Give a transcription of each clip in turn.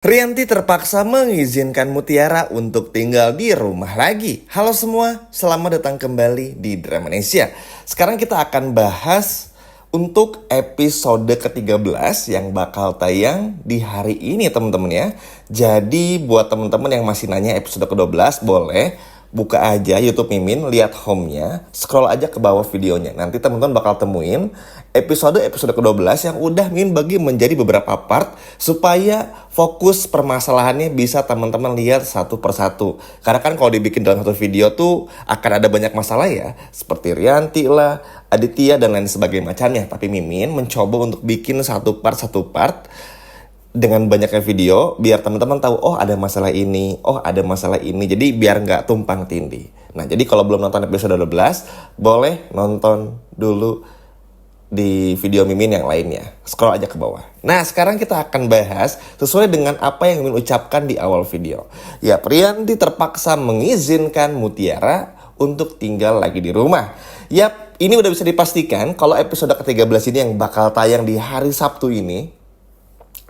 Rianti terpaksa mengizinkan Mutiara untuk tinggal di rumah lagi. Halo semua, selamat datang kembali di Dramanesia. Sekarang kita akan bahas untuk episode ke-13 yang bakal tayang di hari ini teman-teman ya. Jadi buat teman-teman yang masih nanya episode ke-12 boleh buka aja YouTube Mimin, lihat home-nya, scroll aja ke bawah videonya. Nanti teman-teman bakal temuin episode ke-12 yang udah Mimin bagi menjadi beberapa part supaya fokus permasalahannya bisa teman-teman lihat satu persatu. Karena kan kalau dibikin dalam satu video tuh akan ada banyak masalah ya, seperti Rianti lah, Aditya dan lain sebagainya macamnya. Tapi Mimin mencoba untuk bikin satu part dengan banyaknya video biar teman-teman tahu oh ada masalah ini, jadi biar nggak tumpang tindih. Nah jadi kalau belum nonton episode 12 boleh nonton dulu di video Mimin yang lainnya, scroll aja ke bawah. Nah sekarang kita akan bahas sesuai dengan apa yang Mimin ucapkan di awal video. Ya, Rianti terpaksa mengizinkan Mutiara untuk tinggal lagi di rumah. Yap, ini udah bisa dipastikan kalau episode ke-13 ini yang bakal tayang di hari Sabtu ini,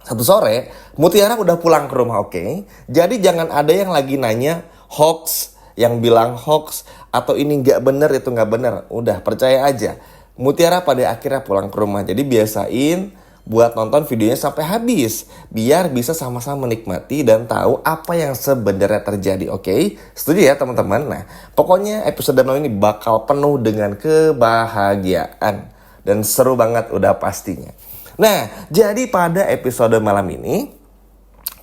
Sabtu sore, Mutiara udah pulang ke rumah, oke? Jadi jangan ada yang lagi nanya hoax, yang bilang hoax, atau ini nggak bener, itu nggak bener. Udah, percaya aja. Mutiara pada akhirnya pulang ke rumah. Jadi biasain buat nonton videonya sampai habis. Biar bisa sama-sama menikmati dan tahu apa yang sebenarnya terjadi, oke? Setuju ya teman-teman? Nah, pokoknya episode 0 ini bakal penuh dengan kebahagiaan. Dan seru banget udah pastinya. Nah, jadi pada episode malam ini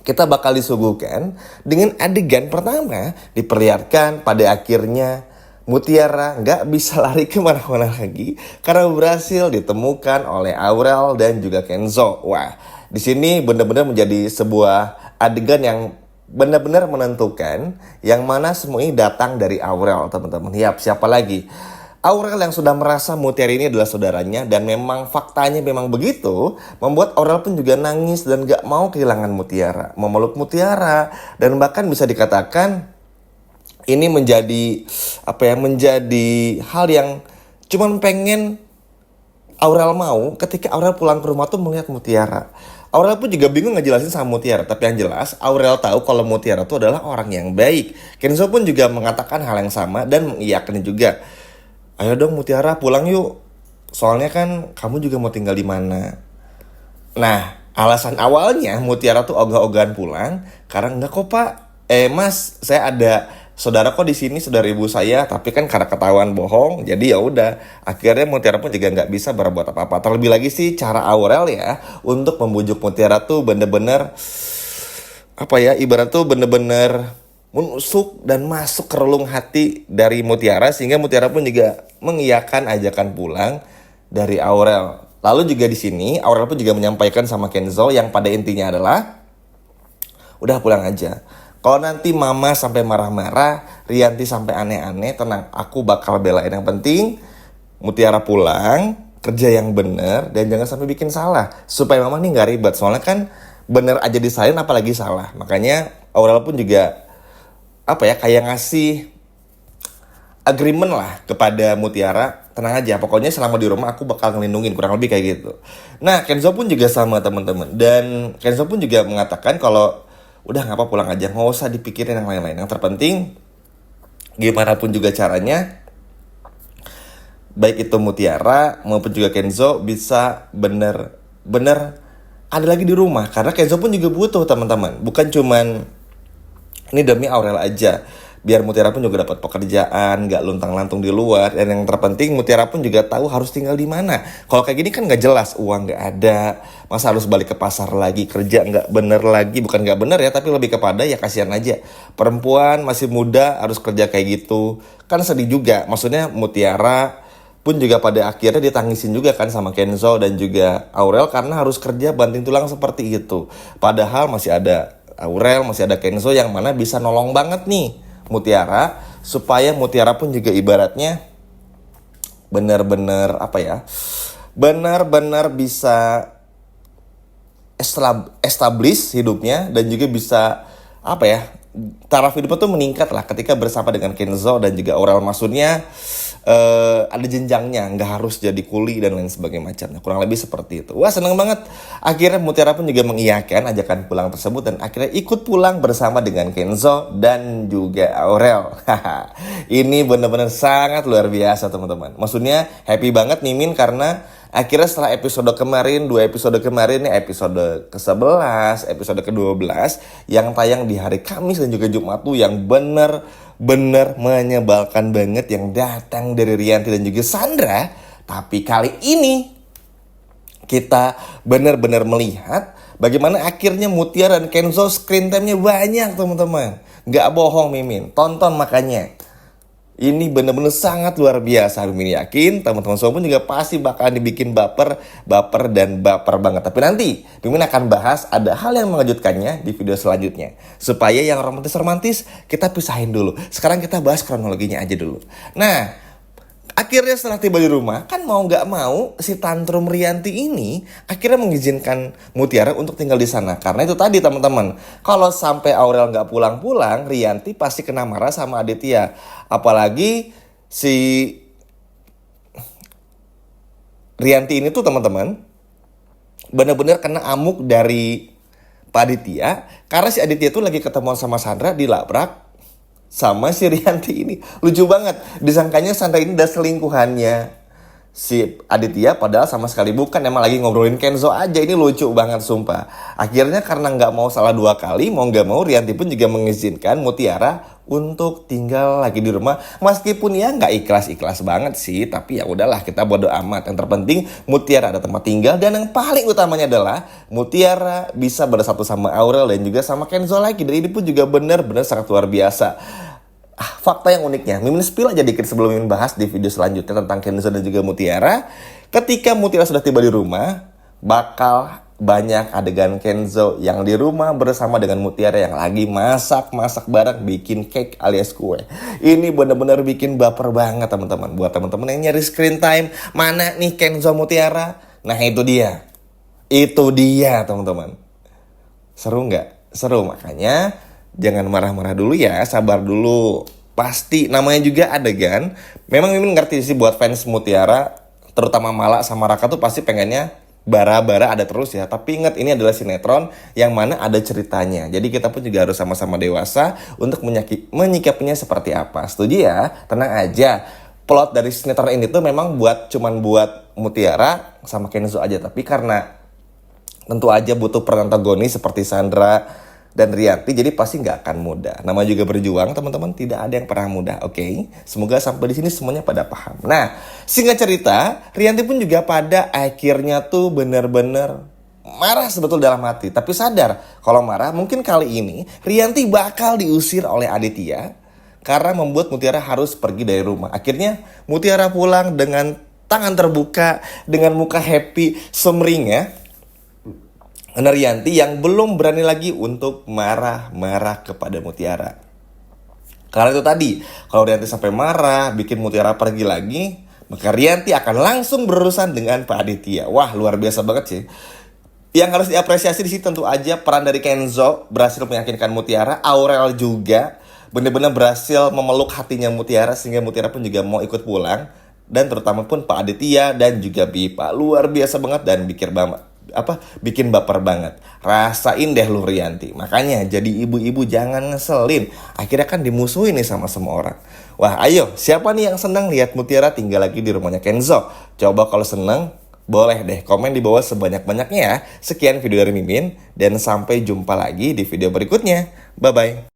kita bakal disuguhkan dengan adegan pertama. Diperlihatkan pada akhirnya Mutiara nggak bisa lari kemana-mana lagi karena berhasil ditemukan oleh Aurel dan juga Kenzo. Wah, di sini benar-benar menjadi sebuah adegan yang benar-benar menentukan yang mana semua ini datang dari Aurel, teman-teman. Yap, siapa lagi? Aurel yang sudah merasa Mutiara ini adalah saudaranya dan memang faktanya memang begitu, membuat Aurel pun juga nangis dan gak mau kehilangan Mutiara, memeluk Mutiara, dan bahkan bisa dikatakan ini menjadi menjadi hal yang cuman pengen Aurel mau ketika Aurel pulang ke rumah tuh melihat Mutiara. Aurel pun juga bingung ngejelasin sama Mutiara, tapi yang jelas Aurel tahu kalau Mutiara itu adalah orang yang baik. Kenzo pun juga mengatakan hal yang sama dan mengiyakan juga. Ayo dong Mutiara pulang yuk. Soalnya kan kamu juga mau tinggal di mana. Nah, alasan awalnya Mutiara tuh ogah-ogahan pulang karena enggak kok Pak. Mas, saya ada saudara kok di sini, saudara ibu saya, tapi kan karena ketahuan bohong, jadi ya udah. Akhirnya Mutiara pun juga nggak bisa berbuat apa-apa. Terlebih lagi sih cara Aurel ya untuk membujuk Mutiara tuh bener-bener ibarat tuh bener-bener menusuk dan masuk ke relung hati dari Mutiara sehingga Mutiara pun juga mengiyakan ajakan pulang dari Aurel. Lalu juga di sini Aurel pun juga menyampaikan sama Kenzo yang pada intinya adalah udah pulang aja. Kalau nanti mama sampai marah-marah, Rianti sampai aneh-aneh, tenang, aku bakal belain. Yang penting Mutiara pulang, kerja yang bener dan jangan sampai bikin salah supaya mama nih nggak ribet. Soalnya kan bener aja disalin apalagi salah. Makanya Aurel pun juga kayak ngasih agreement lah kepada Mutiara, tenang aja, pokoknya selama di rumah aku bakal ngelindungin, kurang lebih kayak gitu. Nah, Kenzo pun juga sama teman-teman, dan Kenzo pun juga mengatakan kalau udah nggak apa pulang aja, nggak usah dipikirin yang lain-lain. Yang terpenting gimana pun juga caranya, baik itu Mutiara maupun juga Kenzo bisa bener-bener ada lagi di rumah, karena Kenzo pun juga butuh teman-teman, bukan cuman ini demi Aurel aja, biar Mutiara pun juga dapat pekerjaan, nggak luntang-lantung di luar. Dan yang terpenting Mutiara pun juga tahu harus tinggal di mana. Kalau kayak gini kan nggak jelas, uang nggak ada, masa harus balik ke pasar lagi, kerja nggak bener lagi, bukan nggak bener ya, tapi lebih kepada ya kasihan aja. Perempuan masih muda harus kerja kayak gitu, kan sedih juga. Maksudnya Mutiara pun juga pada akhirnya ditangisin juga kan sama Kenzo dan juga Aurel karena harus kerja banting tulang seperti itu. Padahal masih ada Aurel, masih ada Kenzo yang mana bisa nolong banget nih Mutiara supaya Mutiara pun juga ibaratnya benar-benar benar-benar bisa establish hidupnya dan juga bisa taraf hidupnya tuh meningkat lah ketika bersama dengan Kenzo dan juga Aurel. Maksudnya ada jenjangnya, nggak harus jadi kuli dan lain sebagainya macamnya. Kurang lebih seperti itu. Wah, seneng banget. Akhirnya Mutiara pun juga mengiyakan ajakan pulang tersebut dan akhirnya ikut pulang bersama dengan Kenzo dan juga Aurel. Ini benar-benar sangat luar biasa teman-teman. Maksudnya happy banget Mimin karena akhirnya setelah episode kemarin, 2 episode kemarin nih, episode ke-11, episode ke-12 yang tayang di hari Kamis dan juga Jumat tuh yang bener menyebalkan banget yang datang dari Rianti dan juga Sandra. Tapi kali ini kita benar-benar melihat bagaimana akhirnya Mutiara dan Kenzo screen time-nya banyak teman-teman. Gak bohong Mimin, tonton makanya. Ini benar-benar sangat luar biasa. Mimin yakin teman-teman semua pun juga pasti bakal dibikin baper dan baper banget. Tapi nanti Mimin akan bahas ada hal yang mengejutkannya di video selanjutnya. Supaya yang romantis-romantis kita pisahin dulu. Sekarang kita bahas kronologinya aja dulu. Nah, akhirnya setelah tiba di rumah, kan mau gak mau si tantrum Rianti ini akhirnya mengizinkan Mutiara untuk tinggal di sana. Karena itu tadi teman-teman, kalau sampai Aurel gak pulang-pulang, Rianti pasti kena marah sama Aditya. Apalagi si Rianti ini tuh teman-teman, bener-bener kena amuk dari Pak Aditya. Karena si Aditya tuh lagi ketemuan sama Sandra, dilabrak sama si Rianti ini. Lucu banget, disangkanya Sandra ini udah selingkuhannya si Aditya, padahal sama sekali bukan, emang lagi ngobrolin Kenzo aja. Ini lucu banget sumpah. Akhirnya karena nggak mau salah 2 kali, mau nggak mau Rianti pun juga mengizinkan Mutiara untuk tinggal lagi di rumah. Meskipun ya nggak ikhlas-ikhlas banget sih, tapi ya udahlah, kita bodo amat. Yang terpenting Mutiara ada tempat tinggal, dan yang paling utamanya adalah Mutiara bisa bersatu sama Aurel dan juga sama Kenzo lagi. Dan ini pun juga benar-benar sangat luar biasa. Fakta yang uniknya, Mimin spill aja dikit sebelum Mimin bahas di video selanjutnya tentang Kenzo dan juga Mutiara. Ketika Mutiara sudah tiba di rumah, bakal banyak adegan Kenzo yang di rumah bersama dengan Mutiara yang lagi masak bareng, bikin cake alias kue. Ini benar-benar bikin baper banget teman-teman. Buat teman-teman yang nyari screen time, mana nih Kenzo Mutiara? Nah itu dia teman-teman. Seru nggak? Seru, makanya jangan marah-marah dulu ya, sabar dulu. Pasti namanya juga adegan. Memang Mimin ngerti sih buat fans Mutiara, terutama Mala sama Raka tuh pasti pengennya bara-bara ada terus ya. Tapi ingat, ini adalah sinetron yang mana ada ceritanya. Jadi kita pun juga harus sama-sama dewasa untuk menyikapinya seperti apa. Setuju ya? Tenang aja. Plot dari sinetron ini tuh memang cuman buat Mutiara sama Kenzo aja. Tapi karena tentu aja butuh peran antagonis seperti Sandra dan Rianti, jadi pasti nggak akan mudah. Nama juga berjuang teman-teman, tidak ada yang pernah mudah, oke? Semoga sampai di sini semuanya pada paham. Nah, singkat cerita, Rianti pun juga pada akhirnya tuh bener-bener marah sebetul dalam hati. Tapi sadar kalau marah mungkin kali ini Rianti bakal diusir oleh Aditya karena membuat Mutiara harus pergi dari rumah. Akhirnya Mutiara pulang dengan tangan terbuka, dengan muka happy, sumringah. Rianti yang belum berani lagi untuk marah-marah kepada Mutiara. Karena itu tadi, kalau Rianti sampai marah, bikin Mutiara pergi lagi, maka Rianti akan langsung berurusan dengan Pak Aditya. Wah, luar biasa banget sih. Yang harus diapresiasi di sini tentu aja peran dari Kenzo berhasil meyakinkan Mutiara. Aurel juga benar-benar berhasil memeluk hatinya Mutiara sehingga Mutiara pun juga mau ikut pulang. Dan terutama pun Pak Aditya dan juga Bipa. Luar biasa banget dan bikin baper banget. Rasain deh lu Rianti. Makanya jadi ibu-ibu jangan ngeselin. Akhirnya kan dimusuhin nih sama semua orang. Wah, ayo, siapa nih yang senang lihat Mutiara tinggal lagi di rumahnya Kenzo? Coba kalau senang, boleh deh komen di bawah sebanyak-banyaknya ya. Sekian video dari Mimin, dan sampai jumpa lagi di video berikutnya. Bye-bye.